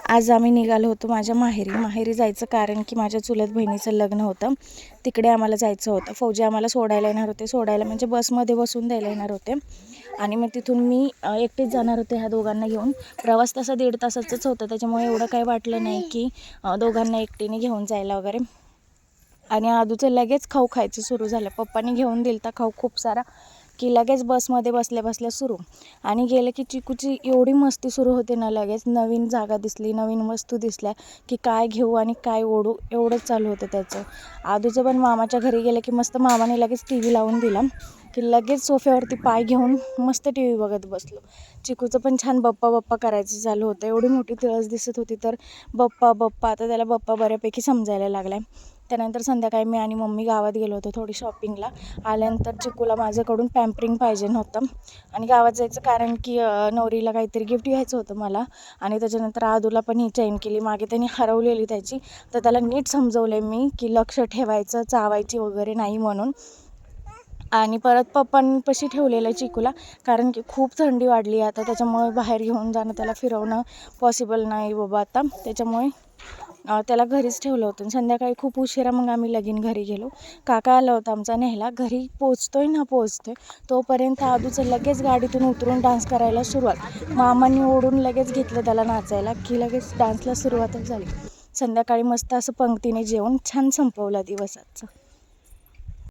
आज आम्ही निघालो होतो माझ्या माहेरी जायचं, कारण की माझ्या चुलत बहिणीचं लग्न होतं. तिकडे आम्हाला जायचं होतं. फौजी आम्हाला सोडायला येणार होते, म्हणजे बसमध्ये बसून द्यायला येणार होते. आणि मग तिथून मी एकटीच जाणार होते ह्या दोघांना घेऊन. प्रवास तसा 1.5 तासाचाच होता, त्याच्यामुळे एवढं काही वाटलं नाही की दोघांना एकटीने घेऊन जायला वगैरे. आणि आदूचं लगेच खाऊ खायचं सुरू झालं. पप्पांनी घेऊन दिलता खाऊ खूप सारा, की लगेच बसमध्ये बसल्या सुरू. आणि गेलं की चिकूची एवढी मस्ती सुरू होते ना, लगेच नवीन जागा दिसली, नवीन वस्तू दिसल्या की काय घेऊ आणि काय ओढू, एवढंच चालू होतं त्याचं. आदूचं पण मामाच्या घरी गेलं की मस्त मामाने लगेच TV लावून दिला की लगेच सोफ्यावरती पाय घेऊन मस्त TV बघत बसलो. चिकूचं पण छान बप्पा करायचं चालू होतं. एवढी मोठी तुळस दिसत होती तर बप्पा आता त्याला बप्पा बऱ्यापैकी समजायला लागलाय. त्यानंतर संध्याकाळी मी आणि मम्मी गावात गेलो होतो थोडी शॉपिंगला. आल्यानंतर चिकूला माझ्याकडून पॅम्परिंग पाहिजे नव्हतं आणि गावात जायचं कारण की नवरीला काहीतरी गिफ्ट घ्यायचं होतं मला. आणि त्याच्यानंतर आदूला पण ही चैन केली, मागे त्यांनी हरवलेली त्याची, तर त्याला नीट समजवलं मी की लक्ष ठेवायचं, चावायची वगैरे नाही म्हणून. आणि परत पप्पांपाशी ठेवलेलं चिकूला, कारण की खूप थंडी वाढली आता, त्याच्यामुळे बाहेर घेऊन जाणं, त्याला फिरवणं पॉसिबल नाही बाबा आता. त्याच्यामुळे त्याला घरीच ठेवलं होतं. संध्याकाळी खूप उशिरा मग आम्ही लगीन घरी गेलो. काका आला होता आमचा न्यायला. घरी पोचतोय तोपर्यंत आदूचं लगेच गाडीतून उतरून डान्स करायला सुरुवात. मामांनी ओढून लगेच घेतलं त्याला नाचायला की लगेच डान्सला सुरुवातच झाली. संध्याकाळी मस्त असं पंक्तीने जेवून छान संपवला दिवस आजचा.